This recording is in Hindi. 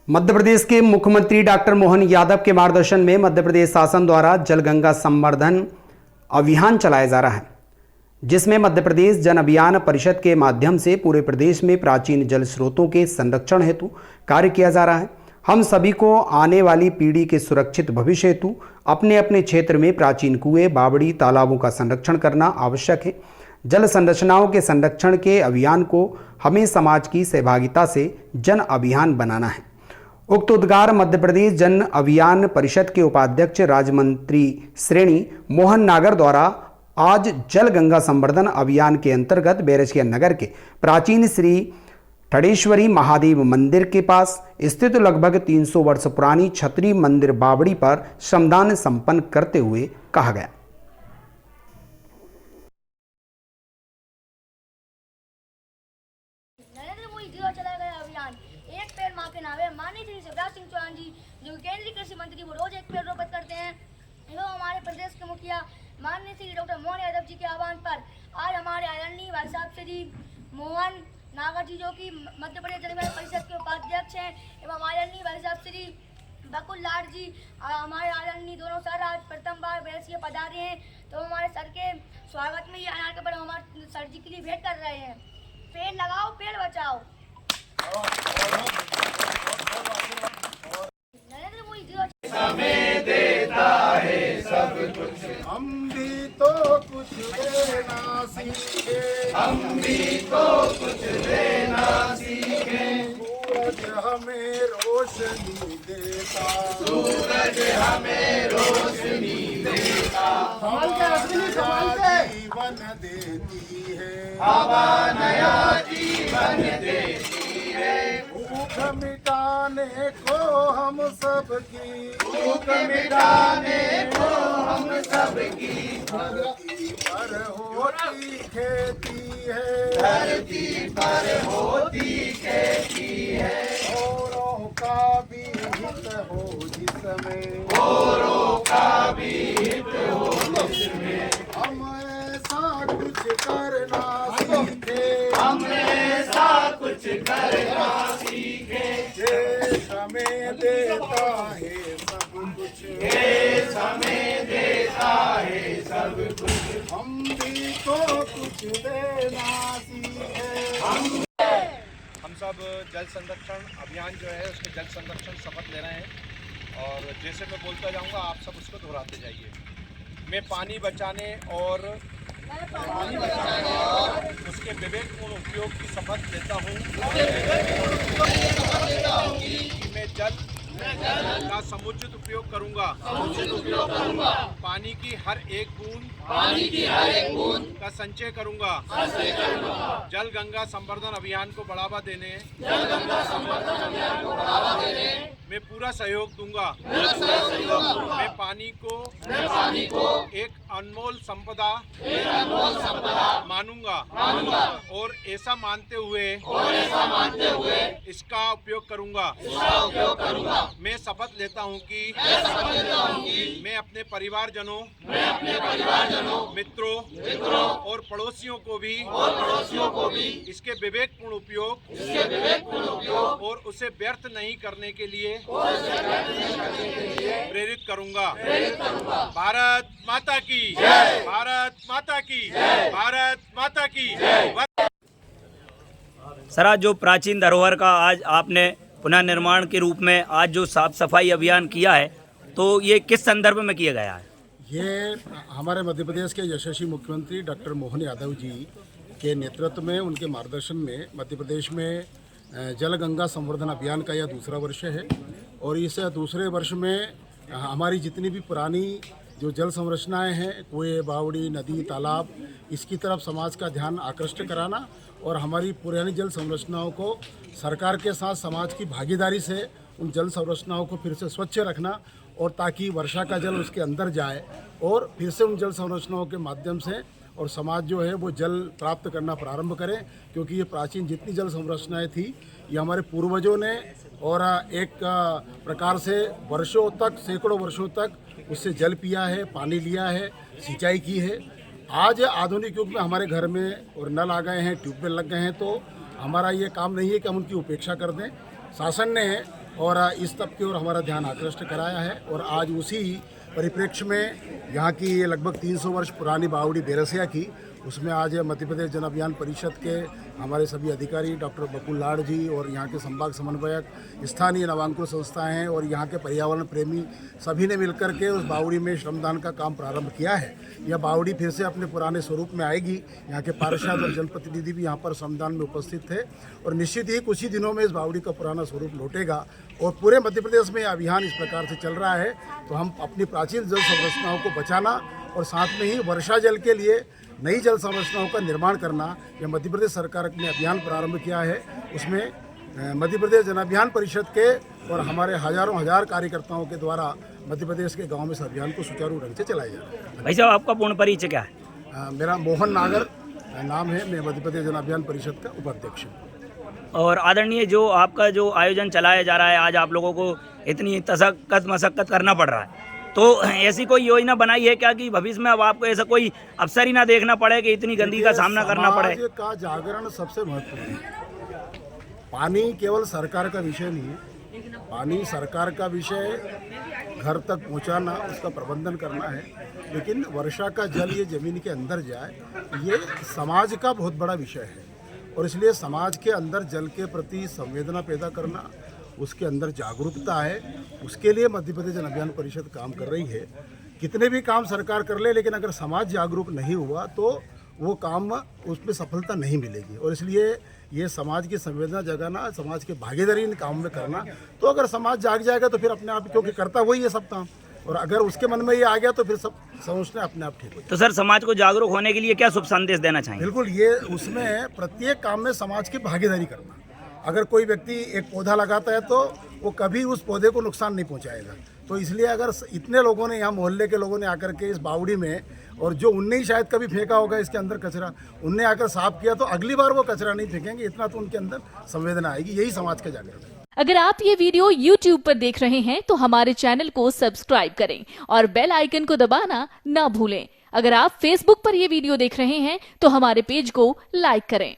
मध्य प्रदेश के मुख्यमंत्री डॉक्टर मोहन यादव के मार्गदर्शन में मध्य प्रदेश शासन द्वारा जल गंगा संवर्धन अभियान चलाया जा रहा है, जिसमें मध्य प्रदेश जन अभियान परिषद के माध्यम से पूरे प्रदेश में प्राचीन जल स्रोतों के संरक्षण हेतु कार्य किया जा रहा है। हम सभी को आने वाली पीढ़ी के सुरक्षित भविष्य हेतु अपने अपने क्षेत्र में प्राचीन कुएं, बावड़ी, तालाबों का संरक्षण करना आवश्यक है। जल संरचनाओं के संरक्षण के अभियान को हमें समाज की सहभागिता से जन अभियान बनाना है। उक्त उद्गार मध्य प्रदेश जन अभियान परिषद के उपाध्यक्ष राज्य मंत्री श्रेणी मोहन नागर द्वारा आज जल गंगा संवर्धन अभियान के अंतर्गत बैरसिया नगर के प्राचीन श्री ठडेश्वरी महादेव मंदिर के पास स्थित लगभग 300 वर्ष पुरानी छतरी मंदिर बावड़ी पर श्रमदान संपन्न करते हुए कहा गया। नरेंद्र मोदी द्वारा चलाया गया अभियान एक पेड़ मां के नाम है। माननीय श्री शिवराज सिंह चौहान जी जो केंद्रीय कृषि मंत्री वो रोज एक पेड़ रोपण करते हैं एवं हमारे प्रदेश के मुखिया माननीय श्री डॉक्टर मोहन यादव जी के आह्वान पर आज हमारे आदरणीय भाई साहब श्री मोहन नागर जी जो कि मध्य प्रदेश जन अभियान परिषद के उपाध्यक्ष हैं एवं आदरणीय भाई साहब श्री बकुल लाड जी हमारे आदरणीय दोनों सर आज प्रथम बार बैरसिया पधारे हैं, तो हमारे सर के स्वागत में ये अनार के पर हमारे सर जी के लिए भेंट कर रहे हैं। पेड़ लगाओ, पेड़ बचाओ। नरेंद्र मोदी हमें देता है सब कुछ, हम भी तो कुछ देना सीखे, हम भी तो कुछ देना सीखे। सूरज हमें रोशनी देता, सूरज हमें रोशनी देता। हवा नया जीवन देती है, हवा नया जीवन देती है। भूख मिटाने को हम सबकी, भूख मिटाने को हम सबकी। धरती पर होती खेती है, धरती पर होती खेती है। औरों का भी हित हो जिसमें, औरों का भी हित हो जिसमें। हम ऐसा कुछ करना सीखे, हम ऐसा कुछ करना सीखे। देश हमें देता है सब कुछ, देश हमें देता है सब कुछ। हम भी तो कुछ देना सीखे। हम सब जल संरक्षण अभियान जो है उसके जल संरक्षण शपथ ले रहे हैं और जैसे मैं बोलता जाऊंगा आप सब उसको दोहराते जाइए। मैं पानी बचाने और उसके विवेकपूर्ण उपयोग की शपथ लेता हूँ कि मैं जल का समुचित उपयोग करूंगा, पानी की हर एक बूंद का संचय करूंगा। जल गंगा संवर्धन अभियान को बढ़ावा देने मैं पूरा सहयोग दूंगा। मैं पानी को एक अनमोल संपदा मानूंगा और ऐसा मानते हुए इसका उपयोग करूंगा। मैं शपथ लेता हूं कि मैं अपने परिवारजनों, मित्रों और पड़ोसियों को भी इसके विवेकपूर्ण उपयोग और उसे व्यर्थ नहीं करने के लिए प्रेरित करूंगा। भारत माता की जय, भारत माता की जय, भारत माता की जय। सर, आज जो प्राचीन धरोहर का आज आपने पुनः निर्माण के रूप में आज जो साफ सफाई अभियान किया है, तो ये किस संदर्भ में किया गया है? ये हमारे मध्य प्रदेश के यशस्वी मुख्यमंत्री डॉक्टर मोहन यादव जी के नेतृत्व में, उनके मार्गदर्शन में मध्य प्रदेश में जल गंगा संवर्धन अभियान का यह दूसरा वर्ष है और इस दूसरे वर्ष में हमारी जितनी भी पुरानी जो जल संरचनाएं हैं, कुएं, बावड़ी, नदी, तालाब, इसकी तरफ समाज का ध्यान आकृष्ट कराना और हमारी पुरानी जल संरचनाओं को सरकार के साथ समाज की भागीदारी से उन जल संरचनाओं को फिर से स्वच्छ रखना और ताकि वर्षा का जल उसके अंदर जाए और फिर से उन जल संरचनाओं के माध्यम से और समाज जो है वो जल प्राप्त करना प्रारंभ करें, क्योंकि ये प्राचीन जितनी जल संरचनाएं थी ये हमारे पूर्वजों ने और एक प्रकार से वर्षों तक, सैकड़ों वर्षों तक उससे जल पिया है, पानी लिया है, सिंचाई की है। आज आधुनिक युग में हमारे घर में और नल आ गए हैं, ट्यूबवेल लग गए हैं, तो हमारा ये काम नहीं है कि हम उनकी उपेक्षा कर दें। शासन ने और इस तब की ओर हमारा ध्यान आकृष्ट कराया है। और आज उसी परिप्रेक्ष्य में यहाँ की लगभग 300 वर्ष पुरानी बावड़ी बेरसिया की, उसमें आज मध्य प्रदेश जन अभियान परिषद के हमारे सभी अधिकारी डॉक्टर बकुल लाड़ जी और यहाँ के संभाग समन्वयक, स्थानीय नवांकुर संस्थाएं हैं और यहाँ के पर्यावरण प्रेमी सभी ने मिलकर के उस बावड़ी में श्रमदान का काम प्रारंभ किया है। यह बावड़ी फिर से अपने पुराने स्वरूप में आएगी। यहाँ के पार्षद और जनप्रतिनिधि भी यहाँ पर श्रमदान में उपस्थित थे और निश्चित ही कुछ ही दिनों में इस बावड़ी का पुराना स्वरूप लौटेगा। और पूरे मध्य प्रदेश में यह अभियान इस प्रकार से चल रहा है, तो हम अपनी प्राचीन जल संरचनाओं को बचाना और साथ में ही वर्षा जल के लिए नई जल संरचनाओं का निर्माण करना, यह मध्य प्रदेश सरकार ने अभियान प्रारंभ किया है। उसमें मध्य प्रदेश जन अभियान परिषद के और हमारे हजारों हजार कार्यकर्ताओं के द्वारा मध्य प्रदेश के गांव में इस अभियान को सुचारू ढंग से चलाया जा रहा है। भाई साहब, आपका पूर्ण परिचय क्या है? मेरा मोहन नागर नाम है, मैं मध्य प्रदेश जन अभियान परिषद का उपाध्यक्ष हूँ। और आदरणीय, जो आपका जो आयोजन चलाया जा रहा है, आज आप लोगों को इतनी मशक्कत करना पड़ रहा है, तो ऐसी कोई योजना बनाई है क्या कि भविष्य में अब आपको ऐसा कोई अवसर ही ना देखना पड़े कि इतनी गंदगी का सामना करना पड़े? समाज का जागरण सबसे महत्वपूर्ण है। पानी केवल सरकार का विषय नहीं है, पानी सरकार का विषय घर तक पहुंचाना, उसका प्रबंधन करना है, लेकिन वर्षा का जल ये जमीन के अंदर जाए, ये समाज का बहुत बड़ा विषय है। और इसलिए समाज के अंदर जल के प्रति संवेदना पैदा करना, उसके अंदर जागरूकता है, उसके लिए मध्य प्रदेश जन अभियान परिषद काम कर रही है। कितने भी काम सरकार कर ले, लेकिन अगर समाज जागरूक नहीं हुआ तो वो काम, उसमें सफलता नहीं मिलेगी। और इसलिए ये समाज की संवेदना जगाना, समाज की भागीदारी इन कामों में करना, तो अगर समाज जाग जाएगा तो फिर अपने आप, क्योंकि करता वही है सब काम, और अगर उसके मन में ये आ गया तो फिर सब समझते अपने आप ठीक हो। तो सर, समाज को जागरूक होने के लिए क्या शुभ संदेश देना चाहेंगे? बिल्कुल, ये उसमें प्रत्येक काम में समाज की भागीदारी करना। अगर कोई व्यक्ति एक पौधा लगाता है तो वो कभी उस पौधे को नुकसान नहीं पहुंचाएगा। तो इसलिए अगर इतने लोगों ने, यहाँ मोहल्ले के लोगों ने आकर के इस बावड़ी में, और जो उनने ही शायद कभी फेंका होगा इसके अंदर कचरा, उनने आकर साफ किया, तो अगली बार वो कचरा नहीं फेंकेंगे। इतना तो उनके अंदर संवेदना आएगी। यही समाज का जागरण है। अगर आप ये वीडियो YouTube पर देख रहे हैं तो हमारे चैनल को सब्सक्राइब करें और बेल आइकन को दबाना ना भूलें। अगर आप Facebook पर ये वीडियो देख रहे हैं तो हमारे पेज को लाइक करें।